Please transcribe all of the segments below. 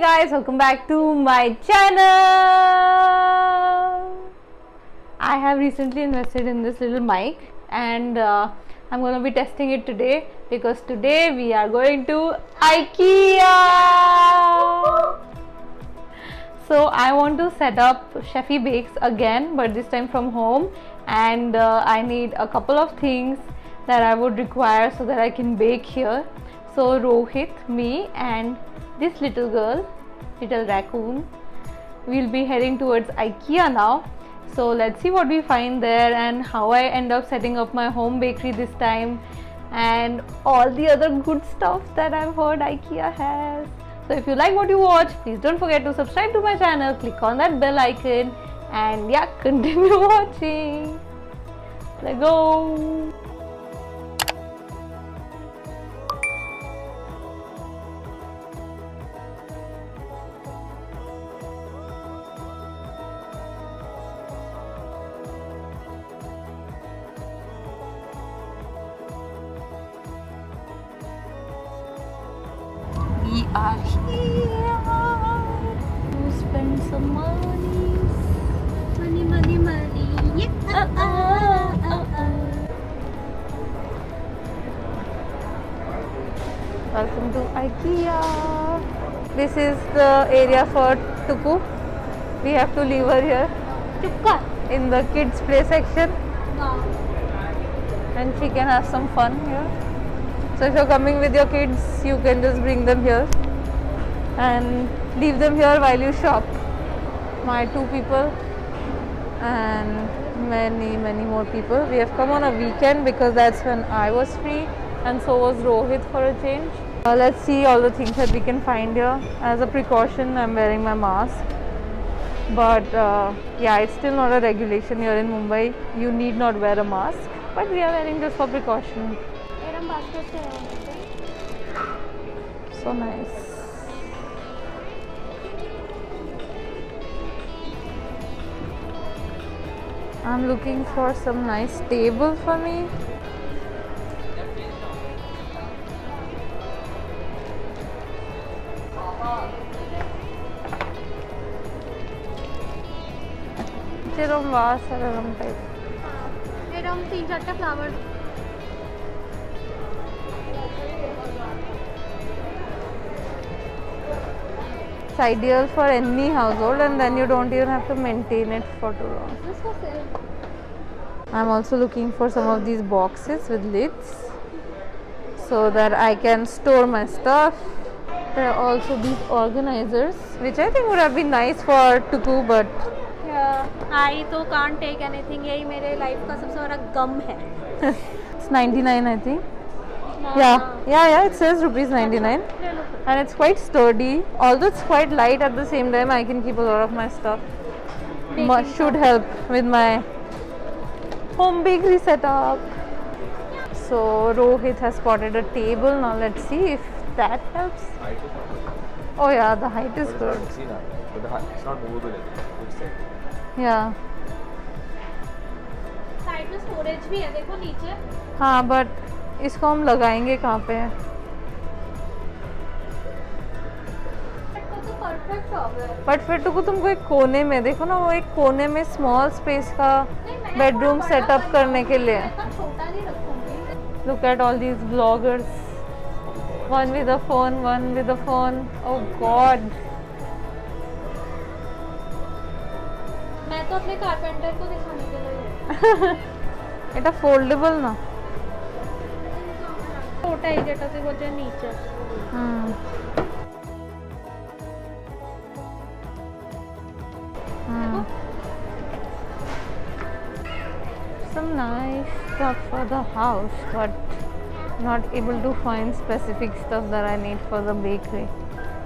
guys, welcome back to my channel. I have recently invested in this little mic and I'm going to be testing it today because today we are going to Ikea. So I want to set up Chefie Bakes again, but this time from home, and I need a couple of things that I would require so that I can bake here. So Rohit, me and this little girl, little raccoon, we'll be heading towards Ikea now. So let's see what we find there and how I end up setting up my home bakery this time, and all the other good stuff that I've heard Ikea has. So if you like what you watch, please don't forget to subscribe to my channel, click on that bell icon, and yeah, continue watching. Let's go. We are here to spend some money. Money. Yeah. Welcome to Ikea. This is the area for Tuku. We have to leave her here in the kids play section. Wow. And she can have some fun here. So if you're coming with your kids, you can just bring them here and leave them here while you shop. My two people and many more people. We have come on a weekend because that's when I was free, and so was Rohit for a change. Let's see all the things that we can find here. As a precaution, I'm wearing my mask. But yeah, it's still not a regulation here in Mumbai. You need not wear a mask, but we are wearing just for precaution. So nice. I'm looking for some nice table for me. Jerome vase type. Jerome 3-4 flowers. It's ideal for any household, and then you don't even have to maintain it for too long. This was sale. I'm also looking for some of these boxes with lids so that I can store my stuff. There are also these organizers, which I think would have been nice for Tuku, but Yeah, I तो can't take anything. यही मेरे life का सबसे बड़ा गम है. it's 99, I think. Yeah, it says rupees 99. And it's quite sturdy. Although it's quite light, at the same time I can keep a lot of my stuff. Should help with my home bakery setup. So Rohit has spotted a table. Now let's see if that helps. Oh yeah, the height is good. It's not movable. Yeah. Side में storage भी है, देखो नीचे. हाँ, but इसको हम लगाएंगे कहाँ पे? तो perfect होगा. बट फिर तो तुमको एक कोने में देखो ना, वो एक कोने में स्मॉल स्पेस का बेडरूम सेटअप करने के लिए. मैं छोटा नहीं रखूंगी. Look at all these vloggers. One with a phone, one with a phone. Oh God. मैं तो अपने कारपेंटर को दिखाने के लिए. এটা foldable না. छोटा ही जेटा से बोलते हैं नीचे. Some nice stuff for the house, but not able to find specific stuff that I need for the bakery.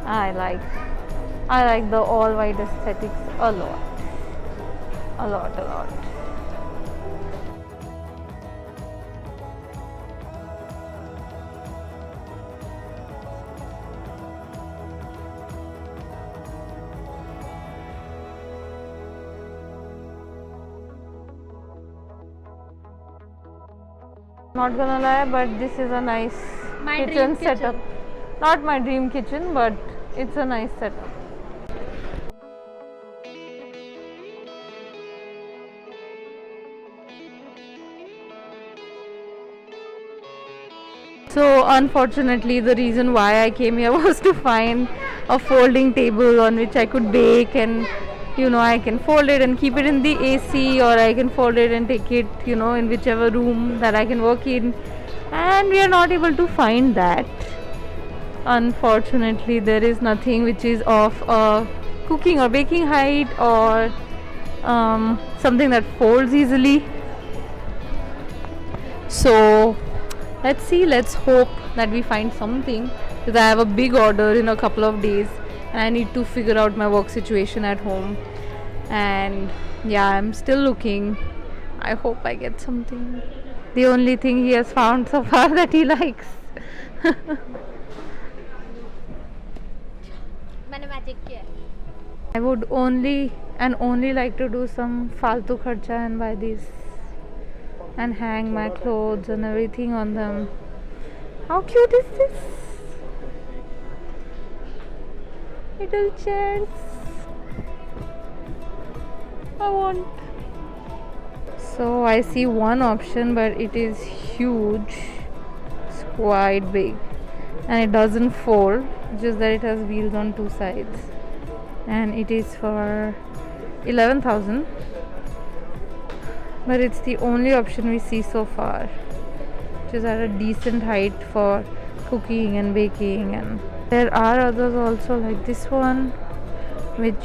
I like the all white aesthetics a lot. Not gonna lie, but this is a nice My kitchen dream kitchen. setup. Not my dream kitchen, but it's a nice setup. So unfortunately the reason why I came here was to find a folding table on which I could bake, and you know, I can fold it and keep it in the AC, or I can fold it and take it, you know, in whichever room that I can work in, and we are not able to find that. Unfortunately there is nothing which is of a cooking or baking height, or something that folds easily. So let's see, let's hope that we find something, because I have a big order in a couple of days and I need to figure out my work situation at home. And yeah, I'm still looking. I hope I get something. The only thing he has found so far that he likes. मैंने magic किया है. I would only like to do some faltu kharcha and buy these and hang my clothes and everything on them. How cute is this? Little chairs. I want. So I see one option, but it is huge. It's quite big and it doesn't fold, just that it has wheels on two sides, and it is for 11,000. But it's the only option we see so far, which is at a decent height for cooking and baking. And there are others also, like this one, which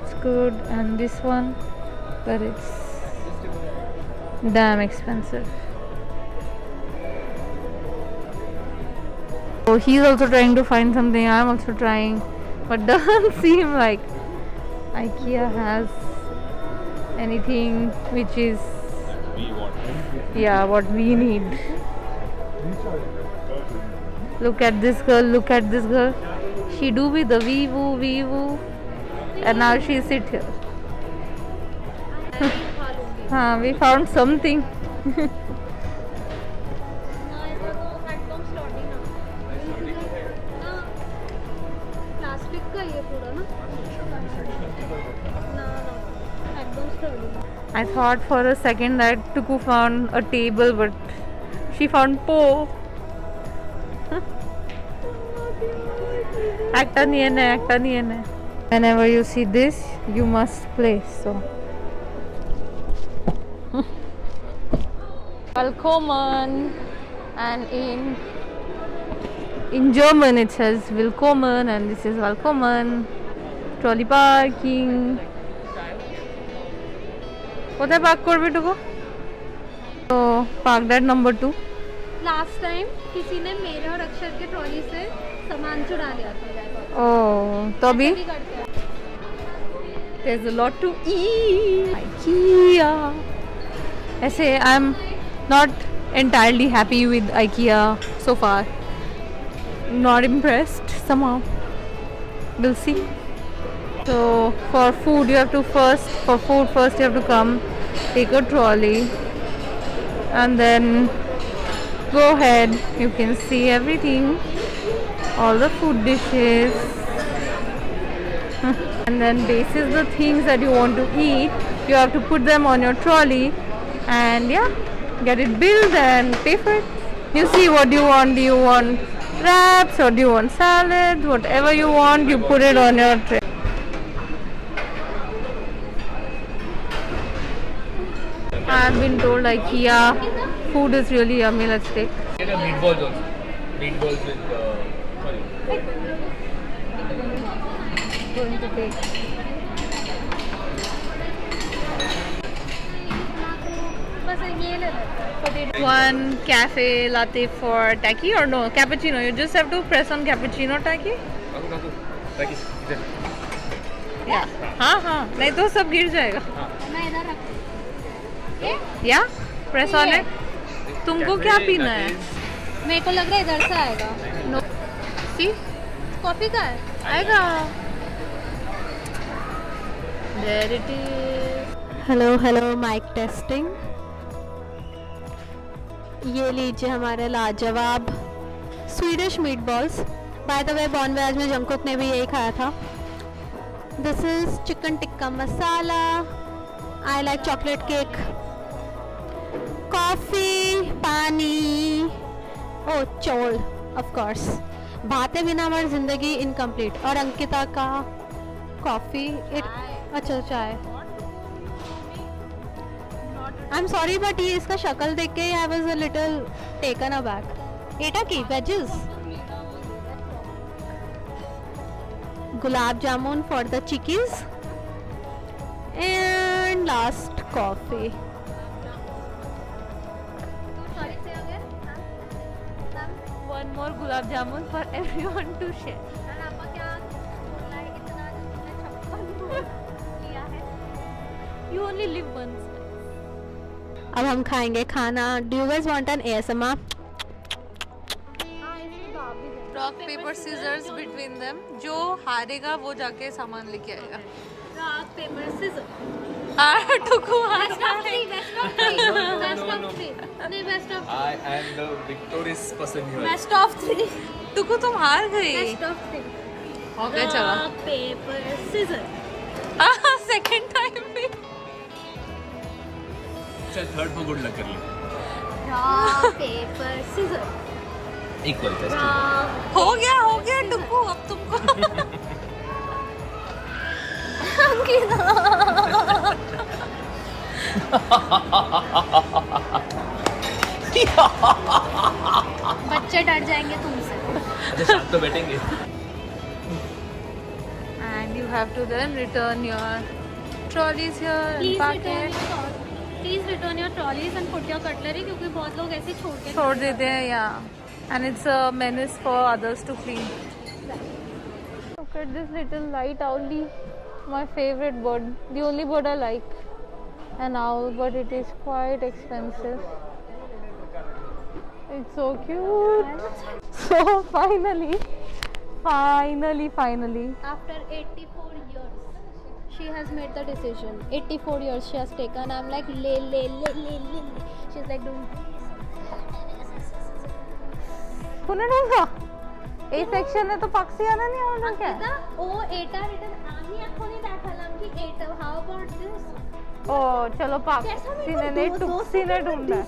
is good, and this one, but it's damn expensive. So he's also trying to find something, I'm also trying, but doesn't seem like Ikea has anything which is what we need. Look at this girl, she do with the wee woo, and now she sit here. We found something. I thought for a second that Tuku found a table, but she found Po. Acta nahi hai. Whenever you see this, you must play. So, Willkommen, and in German it says Willkommen, and this is Willkommen. Trolley parking. কোথায় park করবে টুকু? तो park at number 2. Last time किसी ने मेरे और अक्षर के ट्रॉली से सामान चुरा लिया था. तो अभी there's a lot to eat. Ikea. ऐसे I'm not entirely happy with Ikea so far. Not impressed somehow. We'll see. So for food you have to first you have to come, take a trolley, and then go ahead. You can see everything, all the food dishes, and then basis the things that you want to eat, you have to put them on your trolley and get it billed and pay for it. You see what you want. Do you want wraps or do you want salads? Whatever you want, you put it on your tray. I've been told Ikea food is really yummy. Let's take. Get a meatballs also. Meatballs with sorry. Going to take. One cafe latte for Taki, or no cappuccino? You just have to press on cappuccino Taki. Taki. Yeah. हाँ नहीं तो सब गिर जाएगा. मैं इधर रखती हूँ. या प्रेस ऑन है. तुमको क्या पीना है? मेरे को लग रहा है इधर से आएगा. नो सी कॉफी का है. आएगा. There it is. Hello mike testing. ये लीजिए हमारे लाजवाब Swedish meatballs. By the way bon voyage में जंकुक ने भी यही खाया था. This is chicken tikka masala. I like chocolate cake. Coffee, पानी, ओ चोल ऑफ कोर्स. भाते बिना हमारी जिंदगी इनकम्प्लीट. और अंकिता का कॉफी. अच्छा चाय. आई एम सॉरी बट ये इसका शक्ल देख के I was a little taken aback. एटा की wedges. Gulab jamun for the chickies and last coffee. One more gulab jamun for everyone to share. You only live once. अब हम खाएंगे खाना. Do you guys want an ASMR? Rock paper scissors between them. जो हारेगा वो जाके सामान लेके आएगा. Rock paper scissors. टुकु Best of three. Best of three. Best of three. नहीं best of three. I am the victorious person here. Best of three. टुकु तुम हार गई. Best of three. ओके चलो. Rock paper scissors. Second time भी. चल third में good luck कर ले. Rock paper scissors. Equal test. हो गया टुकु अब तुमको. बच्चे डर जाएंगे तुमसे. अच्छा शाम तो बैठेंगे. And you have to then return your trolleys here and Please pack return it. please return your trolleys and put your cutlery क्योंकि बहुत लोग ऐसे छोड़ के छोड़ देते हैं yeah. And it's a menace for others to clean. Look at this little light owlie. My favorite bird. The only bird I like. An owl, but it is quite expensive. It's so cute. So finally. After 84 years, she has made the decision. 84 years she has taken. I'm like, le. She's like doing this. Pune नहीं था. A section है तो पक्षी आना नहीं आवडणार क्या? ओ एटा return आम्ही आखोनी दाखवला की एटा. How about this? ओ चलो पक्षी ने नहीं टुक्सी ने ढूंढा.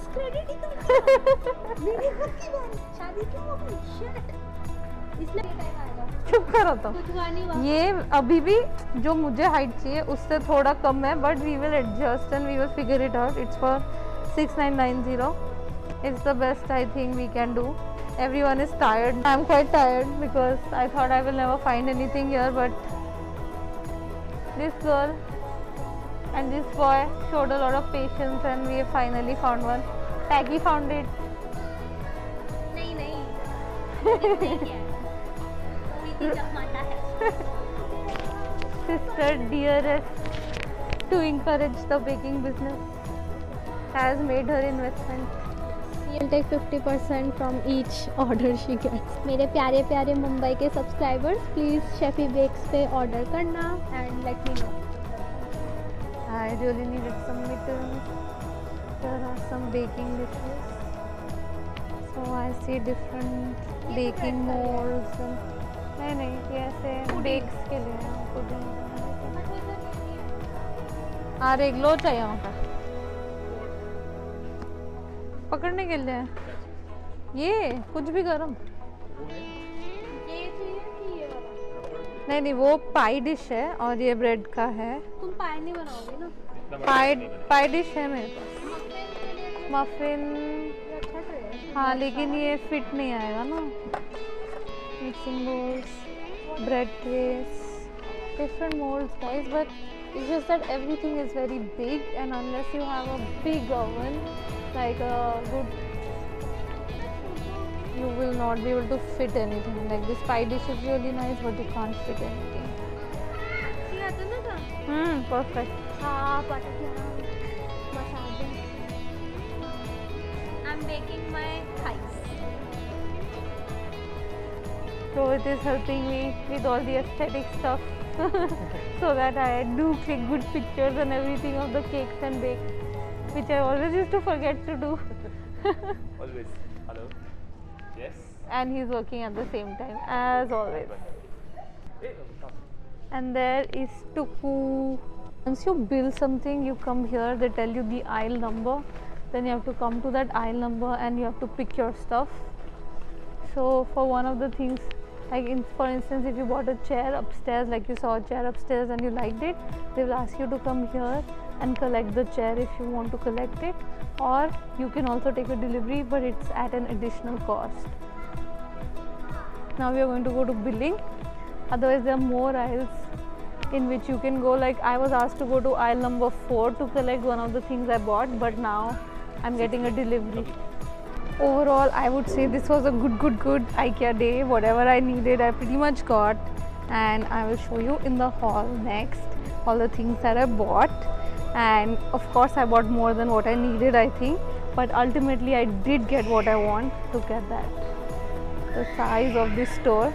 शादी क्यों हो गई? Shit. इसलिए ये टाइम आएगा. चुप करो तो. कुछ हुआ नहीं हुआ. ये अभी भी जो मुझे हाइट चाहिए उससे थोड़ा कम है but we will adjust and we will figure it out. It's for 6990. It's the best I think we can do. Everyone is tired. I'm quite tired because I thought I will never find anything here, but this girl and this boy showed a lot of patience and we have finally found one. Taggy found it. नहीं प्रीति जब माता है. Sister dearest to encourage the baking business has made her investment. She'll take 50% from each order she gets. मेरे प्यारे प्यारे मुंबई के subscribers please शेफी bakes पे order करना and let me know. I really needed some mittens. There are some baking dishes. So I see different baking molds. नहीं ये ऐसे bakes के लिए हैं. pudding और एक लो चाहिए वहाँ पर पकड़ने के लिए. ये कुछ भी गरम. नहीं वो पाई डिश है और ये ब्रेड का है. तुम पाई नहीं बनाओगे ना. पाई डिश है मेरे पास. मफिन. हाँ लेकिन ये फिट नहीं आएगा ना. Mixing bowls, bread trays, different molds guys, but it's just that everything is very big and unless you have a big oven like a good, you will not be able to fit anything. Like this pie dish is really nice but you can't fit anything. Perfect. I'm baking my thighs. So it is helping me with all the aesthetic stuff so that I do click good pictures and everything of the cakes and bakes, which I always used to forget to do. Always. Hello. Yes. and he's working at the same time as always. And there is Tuku. Once you build something, you come here, they tell you the aisle number, then you have to come to that aisle number and you have to pick your stuff. So for one of the things, like for instance, if you bought a chair upstairs, like you saw a chair upstairs and you liked it, they will ask you to come here and collect the chair if you want to collect it, or you can also take a delivery, but it's at an additional cost. Now we are going to go to billing. Otherwise there are more aisles in which you can go. Like I was asked to go to aisle number 4 to collect one of the things I bought, but now I'm getting a delivery. Overall, I would say this was a good Ikea day. Whatever I needed, I pretty much got, and I will show you in the hall next all the things that I bought. And of course I bought more than what I needed, I think, but ultimately I did get what I want. Look at that, the size of this store.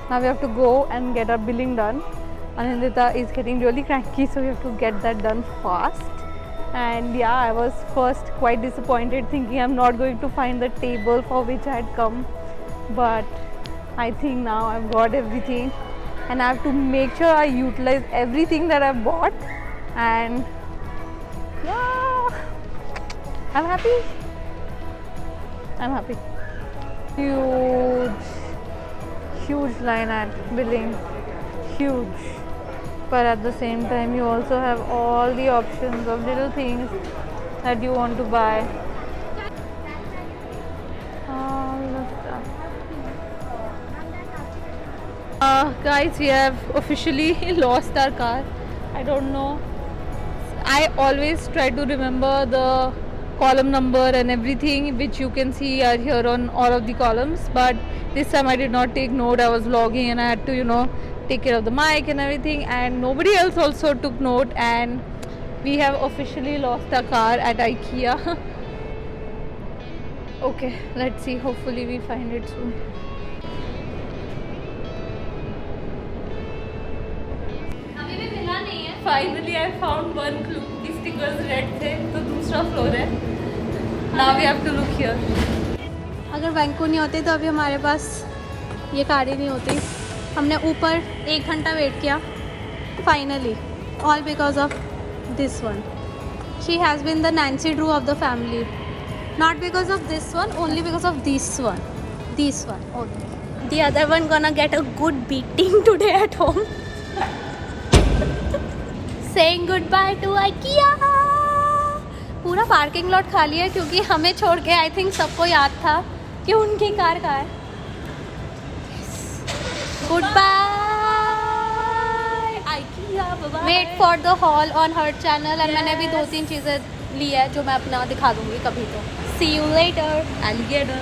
Now we have to go and get our billing done. Anindita is getting really cranky, so we have to get that done fast. And yeah, I was first quite disappointed, thinking I'm not going to find the table for which I had come, but I think now I've got everything, and I have to make sure I utilize everything that I bought. And yeah, I'm happy. Huge line at billing, huge. But at the same time, you also have all the options of little things that you want to buy. All the stuff. Guys, we have officially lost our car. I don't know. I always try to remember the column number and everything, which you can see are here on all of the columns. But this time I did not take note. I was vlogging and I had to, take care of the mic and everything, and nobody else also took note, and we have officially lost our car at Ikea. Okay, let's see, hopefully we find it soon. Finally I found one clue. The stickers red थे, तो दूसरा floor है. Now we have to look here. अगर बैंको नहीं होते तो अभी हमारे पास ये कार ही नहीं होती. हमने ऊपर 1 घंटा वेट किया. Finally, all because of this one. She has been the Nancy Drew of the family. Not because of this one, only because of this one. Okay. The other one gonna get a good beating today at home. Saying goodbye to IKEA. पूरा parking lot खाली है क्योंकि हमें छोड़ के I think सबको याद था कि उनकी कार कहाँ है. Goodbye IKEA. Wait for the haul on her channel. And मैंने भी 2-3 चीज़ें ली है जो मैं अपना दिखा दूँगी कभी तो. See you later. Alligator.